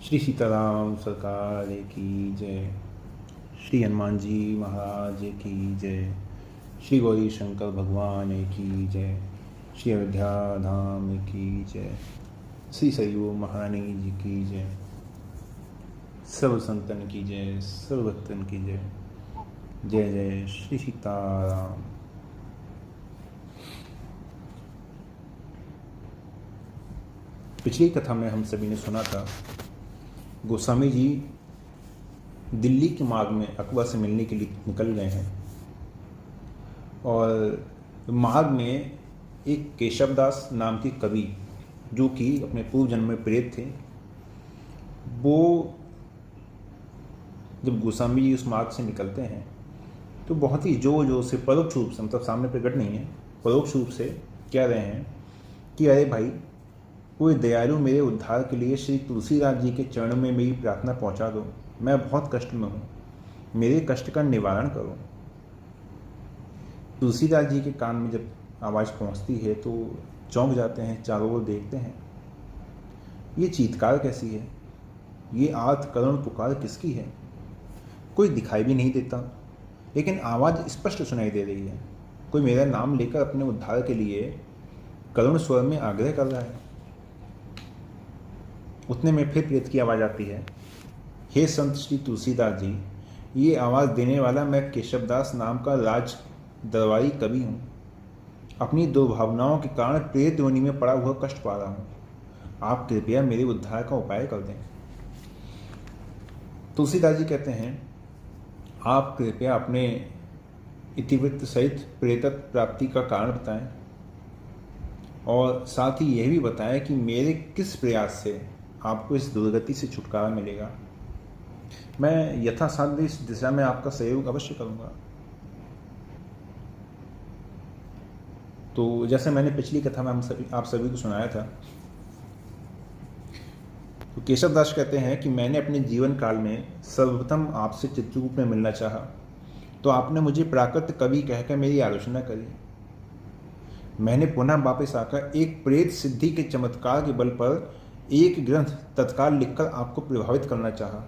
श्री सीताराम सरकार की जय। श्री हनुमान जी महाराज की जय। श्री गौरी शंकर भगवान की जय। श्री अयोध्या धाम की जय। श्री सरयू महारानी जी की जय। सर्व संतन की जय, सर्व भक्तन की जय। जय जय श्री सीताराम। पिछली कथा में हम सभी ने सुना था गोस्वामी जी दिल्ली के मार्ग में अकबर से मिलने के लिए निकल गए हैं और मार्ग में एक केशवदास नाम के कवि जो कि अपने पूर्व जन्म में प्रेत थे, वो जब गोस्वामी जी उस मार्ग से निकलते हैं तो बहुत ही जो से परोक्ष रूप से, मतलब सामने प्रकट नहीं है, परोक्ष रूप से कह रहे हैं कि अरे भाई, कोई दयालु मेरे उद्धार के लिए श्री तुलसीदास जी के चरणों में मेरी प्रार्थना पहुंचा दो। मैं बहुत कष्ट में हूँ, मेरे कष्ट का निवारण करो। तुलसीदास जी के कान में जब आवाज़ पहुंचती है तो चौंक जाते हैं, चारों ओर देखते हैं, ये चीत्कार कैसी है, ये आर्त करुण पुकार किसकी है। कोई दिखाई भी नहीं देता, लेकिन आवाज़ स्पष्ट सुनाई दे रही है। कोई मेरा नाम लेकर अपने उद्धार के लिए करुण स्वर में आग्रह कर रहा है। उतने में फिर प्रेत की आवाज़ आती है, हे संत श्री तुलसीदास जी, ये आवाज़ देने वाला मैं केशवदास नाम का राज दरबारी कवि हूँ। अपनी दुर्भावनाओं के कारण प्रेत योनि में पड़ा हुआ कष्ट पा रहा हूँ। आप कृपया मेरे उद्धार का उपाय कर दें। तुलसीदास जी कहते हैं, आप कृपया अपने इतिवृत्त सहित प्रेतत्व प्राप्ति का कारण बताएं और साथ ही यह भी बताएं कि मेरे किस प्रयास से आपको इस दुर्गति से छुटकारा मिलेगा। मैं यथासाध्य इस दिशा में आपका सहयोग अवश्य करूंगा। तो जैसे मैंने पिछली कथा में आप सभी को सुनाया था, तो केशवदास कहते हैं कि मैंने अपने जीवन काल में सर्वप्रथम आपसे चित्ररूप में मिलना चाहा, तो आपने मुझे प्राकृत कवि कहकर मेरी आलोचना करी। मैंने पुनः वापस आकर एक प्रेत सिद्धि के चमत्कार के बल पर एक ग्रंथ तत्काल लिखकर आपको प्रभावित करना चाहा,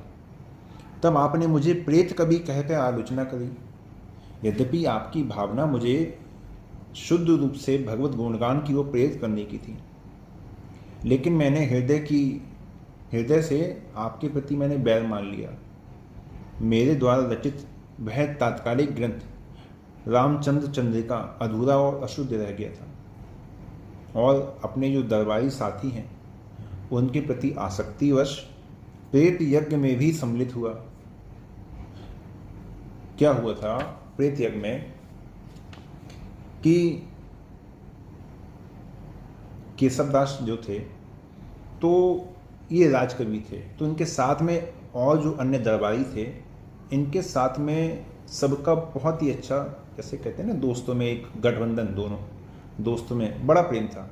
तब आपने मुझे प्रेत कवि कहकर आलोचना करी। यद्यपि आपकी भावना मुझे शुद्ध रूप से भगवत गुणगान की ओर प्रेरित करने की थी, लेकिन मैंने हृदय से आपके प्रति मैंने बैर मान लिया। मेरे द्वारा रचित वह तात्कालिक ग्रंथ रामचंद्र चंद्रिका अधूरा और अशुद्ध रह गया था और अपने जो दरबारी साथी हैं उनके प्रति आसक्तिवश प्रेत यज्ञ में भी सम्मिलित हुआ। क्या हुआ था प्रेत यज्ञ में कि केशवदास जो थे तो ये राजकवि थे, तो इनके साथ में और जो अन्य दरबारी थे, इनके साथ में सबका बहुत ही अच्छा, जैसे कहते हैं ना, दोस्तों में एक गठबंधन, दोनों दोस्तों में बड़ा प्रेम था।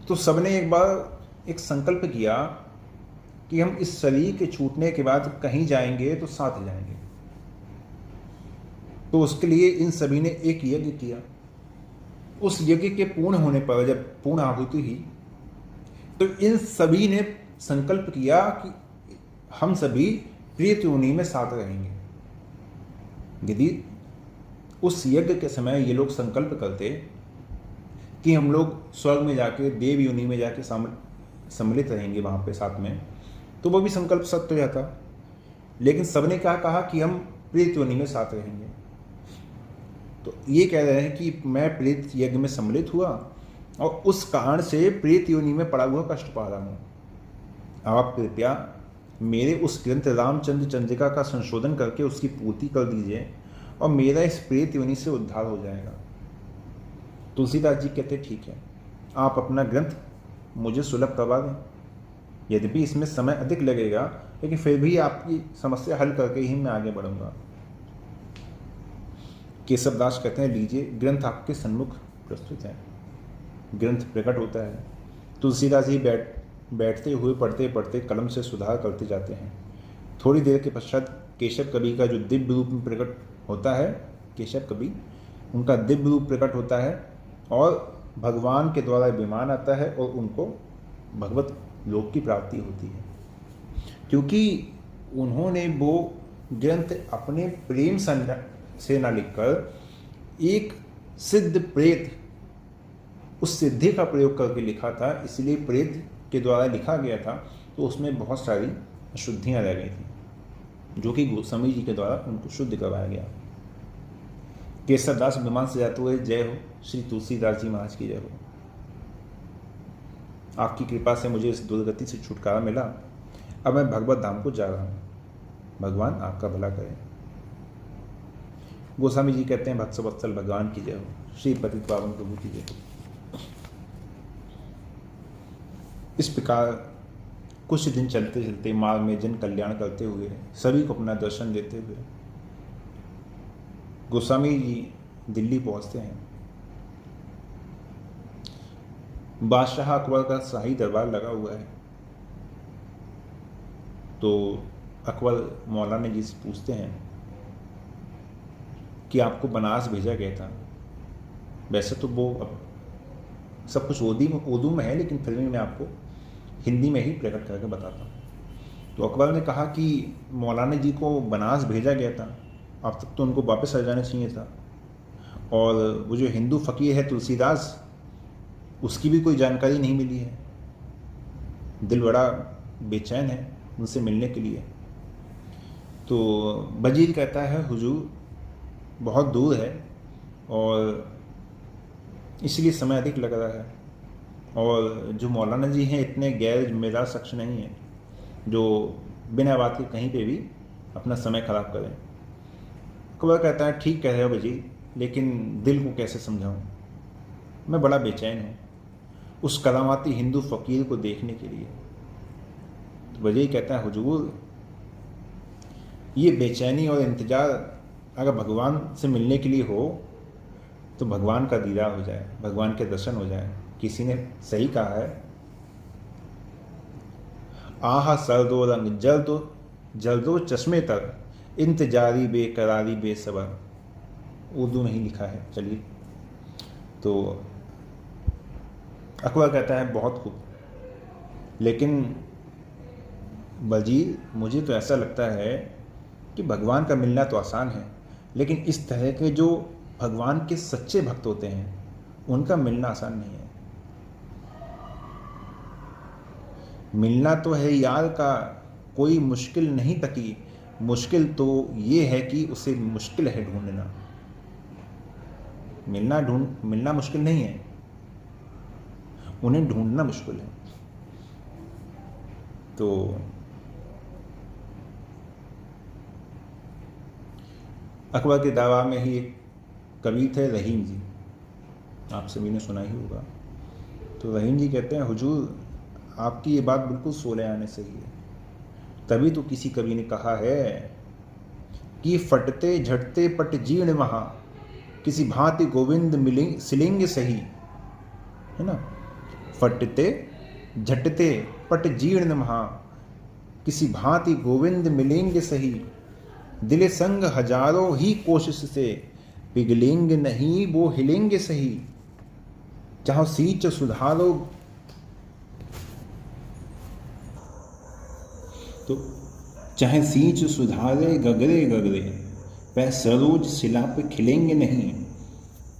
तो सबने एक बार एक संकल्प किया कि हम इस शरीर के छूटने के बाद कहीं जाएंगे तो साथ जाएंगे। तो उसके लिए इन सभी ने एक यज्ञ किया। उस यज्ञ के पूर्ण होने पर, जब पूर्ण आहुति हुई, तो इन सभी ने संकल्प किया कि हम सभी प्रेत योनि में साथ रहेंगे। यदि उस यज्ञ के समय ये लोग संकल्प करते कि हम लोग स्वर्ग में जाके, देव योनि में जाके सम्मिलित रहेंगे वहाँ पे साथ में, तो वो भी संकल्प सत्य हो जाता। लेकिन सबने क्या कहा कि हम प्रेत योनि में साथ रहेंगे। तो ये कह रहे हैं कि मैं प्रेत यज्ञ में सम्मिलित हुआ और उस कारण से प्रेत योनि में पड़ा हुआ कष्ट पा रहा हूँ। आप कृपया मेरे उस ग्रंथ रामचंद्र चंद्रिका का संशोधन करके उसकी पूर्ति कर दीजिए और मेरा इस प्रेत योनि से उद्धार हो जाएगा। तुलसीदास जी कहते ठीक है, आप अपना ग्रंथ मुझे सुलभ करवा दें। यद्यपि इसमें समय अधिक लगेगा, लेकिन फिर भी आपकी समस्या हल करके ही मैं आगे बढ़ूंगा। केशवदास कहते हैं, लीजिए, ग्रंथ आपके सन्मुख प्रस्तुत है। ग्रंथ प्रकट होता है। तुलसीदास जी बैठते हुए पढ़ते पढ़ते कलम से सुधार करते जाते हैं। थोड़ी देर के पश्चात केशव कवि का जो दिव्य रूप में प्रकट होता है, केशव कवि, उनका दिव्य रूप प्रकट होता है और भगवान के द्वारा विमान आता है और उनको भगवत लोक की प्राप्ति होती है। क्योंकि उन्होंने वो ग्रंथ अपने प्रेम से न लिखकर एक सिद्ध प्रेत, उस सिद्धि का प्रयोग करके लिखा था, इसलिए प्रेत के द्वारा लिखा गया था, तो उसमें बहुत सारी अशुद्धियाँ रह गई थी, जो कि गोस्वामी जी के द्वारा उनको शुद्ध करवाया गया। केसर दास विमान से जाते हुए, जय हो श्री तुलसीदास जी महाराज की जय हो। आपकी कृपा से मुझे इस दुर्गति से छुटकारा मिला, अब मैं भगवत धाम को जा रहा हूँ, भगवान आपका भला करें। गोस्वामी जी कहते हैं, भक्तवत्सल भगवान की जय हो, श्री पतित पावन प्रभु की जय हो। इस प्रकार कुछ दिन चलते चलते मार्ग में जन कल्याण करते हुए, सभी को अपना दर्शन देते हुए गोस्वामी जी दिल्ली पहुंचते हैं। बादशाह अकबर का शाही दरबार लगा हुआ है, तो अकबर मौलाना जी से पूछते हैं कि आपको बनारस भेजा गया था। वैसे तो वो अब सब कुछ उर्दू में है, लेकिन फिर भी मैं आपको हिंदी में ही प्रकट करके बताता हूँ। तो अकबर ने कहा कि मौलाना जी को बनारस भेजा गया था, अब तक तो उनको वापस आ जाना चाहिए था, और वो जो हिंदू फ़कीर है तुलसीदास, उसकी भी कोई जानकारी नहीं मिली है। दिल बड़ा बेचैन है उनसे मिलने के लिए। तो वजीर कहता है, हुजूर बहुत दूर है और इसलिए समय अधिक लग रहा है, और जो मौलाना जी हैं इतने गैर जिम्मेदार शख्स नहीं हैं जो बिना बात के कहीं पे भी अपना समय खराब करें। अकबर कहता है, ठीक कह रहे हो वजीर, लेकिन दिल को कैसे समझाऊं, मैं बड़ा बेचैन हूँ उस करामाती हिंदू फ़कीर को देखने के लिए। तो वजीर कहता है, हुजूर ये बेचैनी और इंतज़ार अगर भगवान से मिलने के लिए हो तो भगवान का दीदार हो जाए, भगवान के दर्शन हो जाए। किसी ने सही कहा है, आहा सरदो रंग जल्दो चश्मे तर, इंतजारी बेकरारी बेसबर। उर्दू में ही लिखा है। चलिए, तो अकबर कहता है, बहुत खूब, लेकिन वजीर मुझे तो ऐसा लगता है कि भगवान का मिलना तो आसान है, लेकिन इस तरह के जो भगवान के सच्चे भक्त होते हैं उनका मिलना आसान नहीं है। मिलना तो है यार का कोई मुश्किल नहीं तकी, मुश्किल तो ये है कि उसे मुश्किल है ढूंढना। मिलना मुश्किल नहीं है, उन्हें ढूंढना मुश्किल है। तो अकबर के दरबार में ही एक कवि थे, रहीम जी, आप सभी ने सुना ही होगा। तो रहीम जी कहते हैं, हुजूर आपकी ये बात बिल्कुल सोले आने सही है। तभी तो किसी कवि ने कहा है कि फटते झटते पट जीर्ण महा, किसी भांति गोविंद मिलेंगे सिलेंगे सही, है ना। फटते झटते पट जीर्ण महा, किसी भांति गोविंद मिलेंगे सही, दिले संग हजारों ही कोशिश से, पिघलेंगे नहीं वो हिलेंगे सही, चाहो सींच सुधारो। तो चाहे सींच सुधारे गगरे गगरे, वह सरोज शिला पे खिलेंगे नहीं,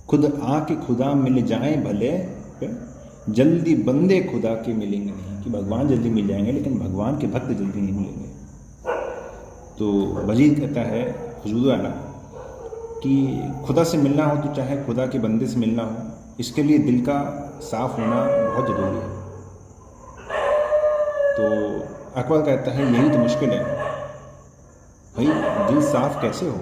खुद आके खुदा मिल जाए भले, जल्दी बंदे खुदा के मिलेंगे नहीं। कि भगवान जल्दी मिल जाएंगे लेकिन भगवान के भक्त जल्दी नहीं मिलेंगे। तो वजीर कहता है, हुजूर आला, कि खुदा से मिलना हो तो चाहे खुदा के बंदे से मिलना हो, इसके लिए दिल का साफ होना बहुत ज़रूरी है। तो अकबर कहता है, यही तो मुश्किल है भाई, दिल साफ कैसे हो।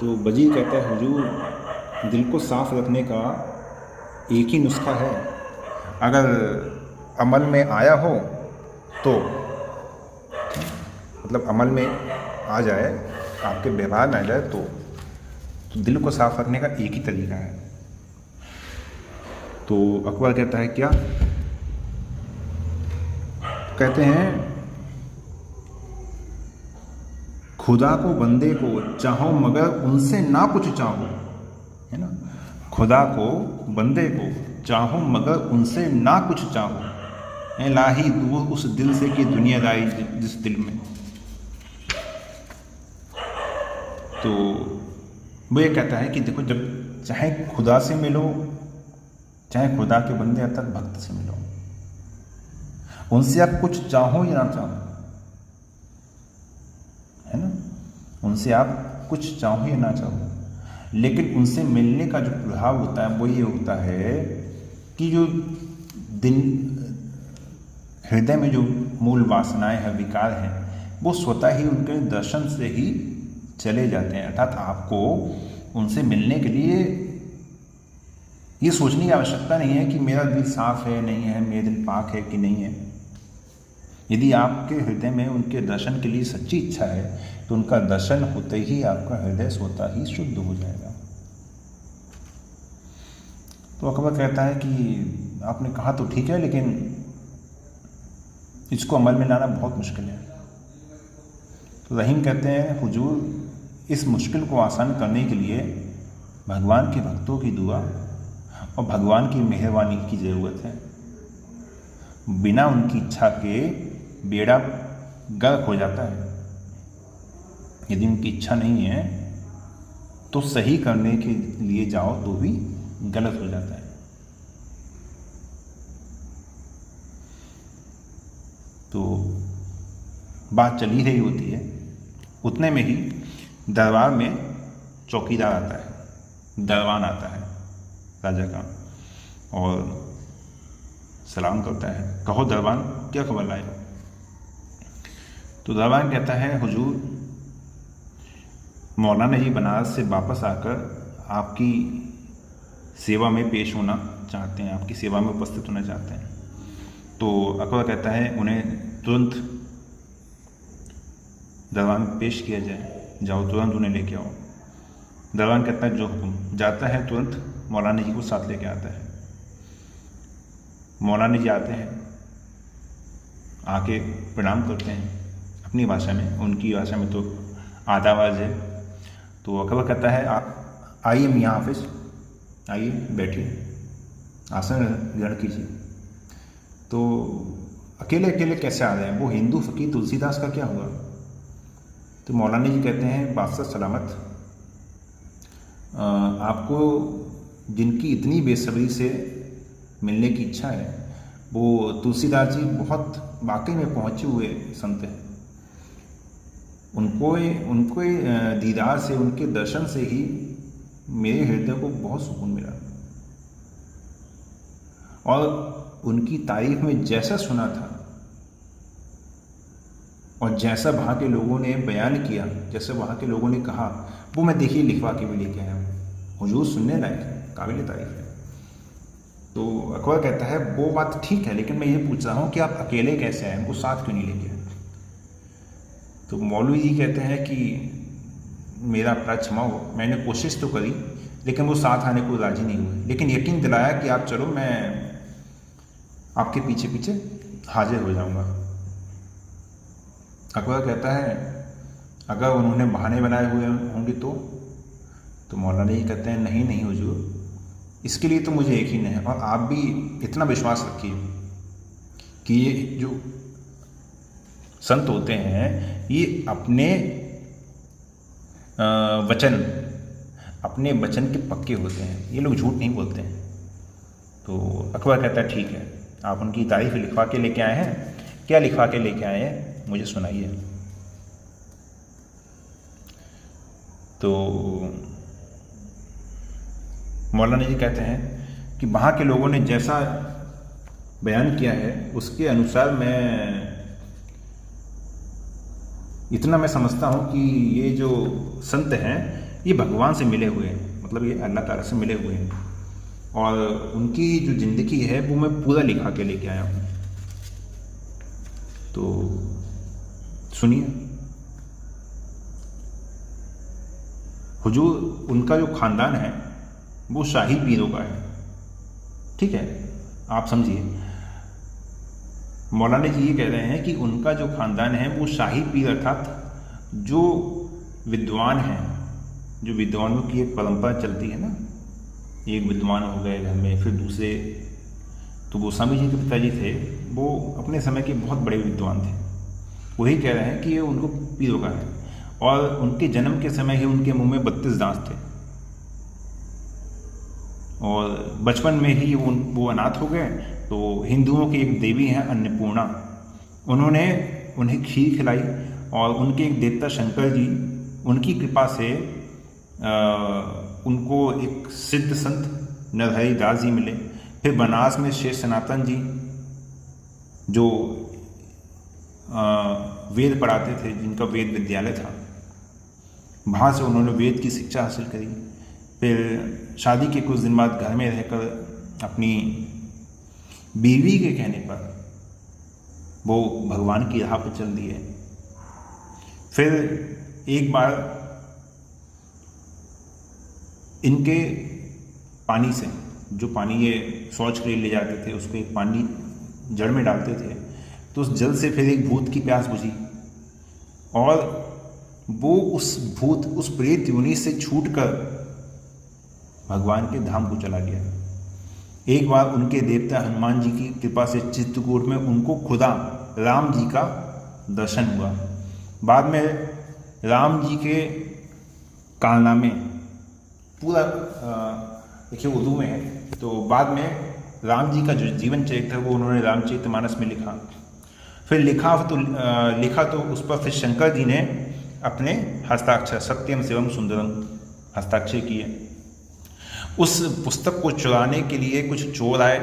तो वजीर कहता है, हुजूर दिल को साफ रखने का एक ही नुस्खा है, अगर अमल में आया हो तो, मतलब अमल में आ जाए, आपके व्यवहार में आ जाए तो दिल को साफ रखने का एक ही तरीका है। तो अकबर कहता है, क्या? कहते हैं, खुदा को बंदे को चाहो मगर उनसे ना कुछ चाहो, है ना। खुदा को बंदे को चाहो मगर उनसे ना कुछ चाहो, लाही दूर उस दिल से कि दुनियादारी जिस दिल में। तो वो ये कहता है कि देखो, जब चाहे खुदा से मिलो, चाहे खुदा के बंदे अर्थात भक्त से मिलो, उनसे आप कुछ चाहो या ना चाहो, है ना, उनसे आप कुछ चाहो या ना चाहो, लेकिन उनसे मिलने का जो प्रभाव होता है वो ये होता है कि जो दिन हृदय में जो मूल वासनाएं हैं, विकार हैं, वो स्वतः ही उनके दर्शन से ही चले जाते हैं। अर्थात आपको उनसे मिलने के लिए ये सोचने की आवश्यकता नहीं है कि मेरा दिल साफ है नहीं है, मेरा दिल पाक है कि नहीं है। यदि आपके हृदय में उनके दर्शन के लिए सच्ची इच्छा है तो उनका दर्शन होते ही आपका हृदय स्वतः ही शुद्ध हो जाएगा। तो अकबर कहता है कि आपने कहा तो ठीक है, लेकिन इसको अमल में लाना बहुत मुश्किल है। तो रहीम कहते हैं, हुजूर, इस मुश्किल को आसान करने के लिए भगवान के भक्तों की दुआ और भगवान की मेहरबानी की ज़रूरत है। बिना उनकी इच्छा के बेड़ा गर्क हो जाता है। यदि उनकी इच्छा नहीं है तो सही करने के लिए जाओ तो भी गलत हो जाता है। तो बात चल ही रही होती है, उतने में ही दरबार में चौकीदार आता है, दरबान आता है राजा का, और सलाम करता है, कहो दरबान, क्या खबर लाए? तो दरबान कहता है, हुजूर, मौलाना जी बनारस से वापस आकर आपकी सेवा में पेश होना चाहते हैं, आपकी सेवा में उपस्थित होना चाहते हैं। तो अकबर कहता है उन्हें तुरंत दरबान में पेश किया जाए, जाओ तुरंत उन्हें लेके आओ। दरबान कहता है जो हुक्म। जाता है, तुरंत मौलाना जी को साथ लेके आता है। मौलाना जी आते हैं, आके प्रणाम करते हैं अपनी भाषा में, उनकी भाषा में तो आदाबाज है। तो अकबर कहता है, आइए मियाँ हाफिज, आइए बैठिए, आसन ग्रहण कीजिए। तो अकेले अकेले कैसे आ रहे हैं? वो हिंदू फकीर तुलसीदास का क्या हुआ? तो मौलाना जी कहते हैं, बादशाह सलामत, आपको जिनकी इतनी बेसब्री से मिलने की इच्छा है वो तुलसीदास जी बहुत वाकई में पहुँचे हुए संत हैं। उनको दीदार से, उनके दर्शन से ही मेरे हृदय को बहुत सुकून मिला। और उनकी तारीफ में जैसा सुना था और जैसा वहाँ के लोगों ने बयान किया, जैसे वहाँ के लोगों ने कहा, वो मैं देखिए लिखवा के भी लेके आया हूँ। हुजूर सुनने लायक है, काबिल तारीफ है। तो अकबर कहता है, वो बात ठीक है, लेकिन मैं ये पूछ रहा हूँ कि आप अकेले कैसे आए, उनको साथ क्यों नहीं लेके आए? तो मौलवी जी कहते हैं कि मेरा अपराध क्षमा हो, मैंने कोशिश तो करी लेकिन वो साथ आने को राजी नहीं हुए, लेकिन यकीन दिलाया कि आप चलो, मैं आपके पीछे पीछे हाजिर हो जाऊंगा। अकबर कहता है, अगर उन्होंने बहाने बनाए हुए होंगे तो मौलाना जी कहते हैं, नहीं नहीं हुजूर, इसके लिए तो मुझे यकीन है, और आप भी इतना विश्वास रखिए कि ये जो संत होते हैं ये अपने वचन के पक्के होते हैं, ये लोग झूठ नहीं बोलते हैं। तो अकबर कहता है, ठीक है, आप उनकी तारीफ लिखवा के लेके आए हैं, क्या लिखवा के लेके आए हैं मुझे सुनाइए। तो मौलाना जी कहते हैं कि वहाँ के लोगों ने जैसा बयान किया है उसके अनुसार इतना मैं समझता हूँ कि ये जो संत हैं ये भगवान से मिले हुए हैं, मतलब ये अल्लाह ताला से मिले हुए हैं, और उनकी जो ज़िंदगी है वो मैं पूरा लिखा के लेके आया हूँ। तो सुनिए हुजूर, उनका जो ख़ानदान है वो शाही पीरों का है, ठीक है, आप समझिए। मौलाना जी ये कह रहे हैं कि उनका जो ख़ानदान है वो शाही पीर अर्थात जो विद्वान हैं, जो विद्वानों की एक परंपरा चलती है ना, एक विद्वान हो गए घर में, फिर दूसरे, तो गोस्वामी जी के पिताजी थे वो अपने समय के बहुत बड़े विद्वान थे। वही कह रहे हैं कि ये उनको पी रोका है, और उनके जन्म के समय ही उनके मुंह में 32 दांत थे, और बचपन में ही वो अनाथ हो गए। तो हिंदुओं की एक देवी हैं अन्नपूर्णा, उन्होंने उन्हें खीर खिलाई, और उनके एक देवता शंकर जी, उनकी कृपा से उनको एक सिद्ध संत नरहरि दास जी मिले। फिर बनारस में शेष सनातन जी जो वेद पढ़ाते थे, जिनका वेद विद्यालय था, वहाँ से उन्होंने वेद की शिक्षा हासिल करी। फिर शादी के कुछ दिन बाद घर में रहकर अपनी बीवी के कहने पर वो भगवान की राह पर चल दिए। फिर एक बार इनके पानी से, जो पानी ये शौच के लिए ले जाते थे, उसको एक पानी जड़ में डालते थे, तो उस जल से फिर एक भूत की प्यास बुझी, और वो उस प्रेत योनि से छूटकर भगवान के धाम को चला गया। एक बार उनके देवता हनुमान जी की कृपा से चित्रकूट में उनको खुदा राम जी का दर्शन हुआ। बाद में राम जी के कारनामे पूरा देखिए उर्दू में है, तो बाद में राम जी का जो जीवन चरित्र है वो उन्होंने रामचरितमानस में लिखा। फिर लिखा तो उस पर फिर शंकर जी ने अपने हस्ताक्षर सत्यम शिवम सुंदरम हस्ताक्षर किए। उस पुस्तक को चुराने के लिए कुछ चोर आए,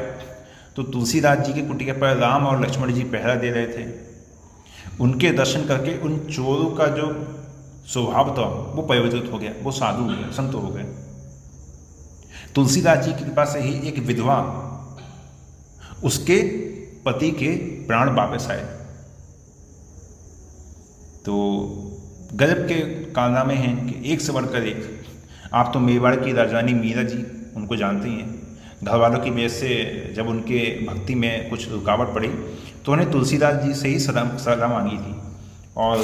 तो तुलसीदास जी के कुटिया पर राम और लक्ष्मण जी पहरा दे रहे थे। उनके दर्शन करके उन चोरों का जो स्वभाव था वो परिवर्तित हो गया, वो साधु हो गए, संत हो गए। तुलसीदास जी की कृपा से ही एक विधवा, उसके पति के प्राण वापस आए। तो गजब के कारनामे हैं कि एक से बढ़कर एक। आप तो मेवाड़ की राजरानी मीरा जी, उनको जानते ही हैं। घर वालों की वजह से जब उनके भक्ति में कुछ रुकावट पड़ी तो उन्हें तुलसीदास जी से ही सलाह मांगी थी, और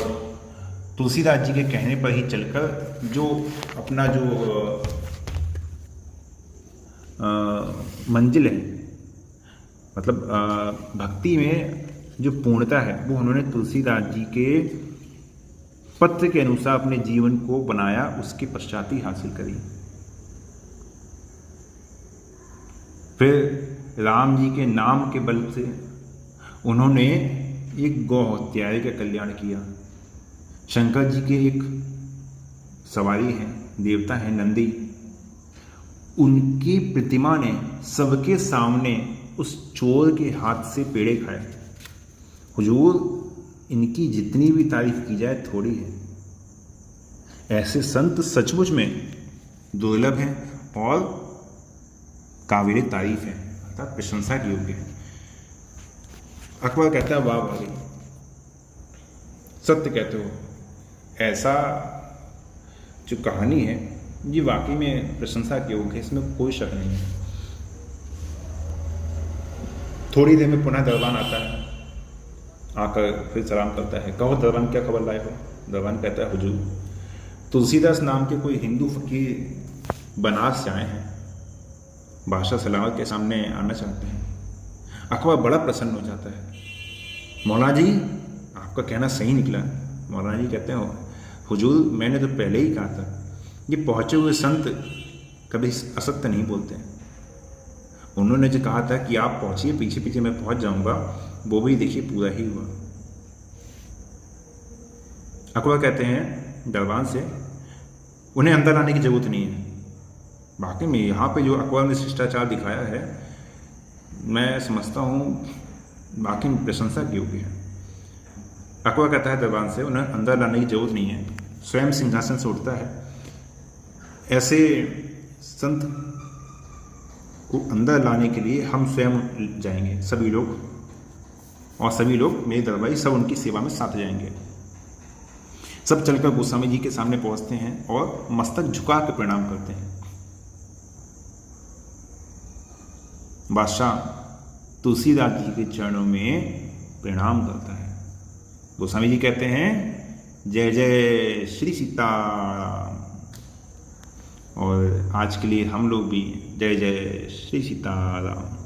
तुलसीदास जी के कहने पर ही चलकर जो अपना जो मंजिल है, मतलब भक्ति में जो पूर्णता है, वो उन्होंने तुलसीदास जी के पत्र के अनुसार अपने जीवन को बनाया, उसके पश्चात ही हासिल करी। फिर राम जी के नाम के बल से उन्होंने एक गौ हत्यारे का कल्याण किया। शंकर जी के एक सवारी हैं, देवता हैं नंदी, उनकी प्रतिमा ने सबके सामने उस चोर के हाथ से पेड़े खाए। हुजूर, इनकी जितनी भी तारीफ की जाए थोड़ी है। ऐसे संत सचमुच में दुर्लभ हैं और काबिल तारीफ है, अर्थात प्रशंसा के योग्य है। अकबर कहता है, वाह भाई, सत्य कहते हो। ऐसा जो कहानी है ये वाकई में प्रशंसा के योग्य है, इसमें कोई शक नहीं है। थोड़ी देर में पुनः दरबान आता है, आकर फिर सलाम करता है। कहो दरबान, क्या खबर लाए हो? दरबान कहता है, हुजूर, तुलसीदास नाम के कोई हिंदू फकीर बनारस से आए हैं, बादशाह सलामत के सामने आना चाहते हैं। अकबर बड़ा प्रसन्न हो जाता है। मौलाना जी, आपका कहना सही निकला। मौलाना जी कहते हैं, हुजूर, मैंने तो पहले ही कहा था, ये पहुँचे हुए संत कभी असत्य नहीं बोलते। उन्होंने जो कहा था कि आप पहुँचिए, पीछे पीछे मैं पहुँच जाऊँगा, वो भी देखिए पूरा ही हुआ। अकबर कहते हैं दरबान से, उन्हें अंदर आने की जरूरत नहीं है। वाकई में यहाँ पे जो अकबर ने शिष्टाचार दिखाया है, मैं समझता हूँ वाकई में प्रशंसा की योग्य है। अकबर कहता है दरबान से, उन्हें अंदर लाने की जरूरत नहीं है, स्वयं सिंहासन से उठता है। ऐसे संत को अंदर लाने के लिए हम स्वयं जाएंगे, सभी लोग, और सभी लोग मेरे दरबारी सब उनकी सेवा में साथ जाएंगे। सब चलकर गोस्वामी जी के सामने पहुंचते हैं और मस्तक झुका के प्रणाम करते हैं। बादशाह तुलसीदास जी के चरणों में प्रणाम करता है। गोस्वामी जी कहते हैं, जय जय श्री सीताराम। और आज के लिए हम लोग भी जय जय श्री सीताराम।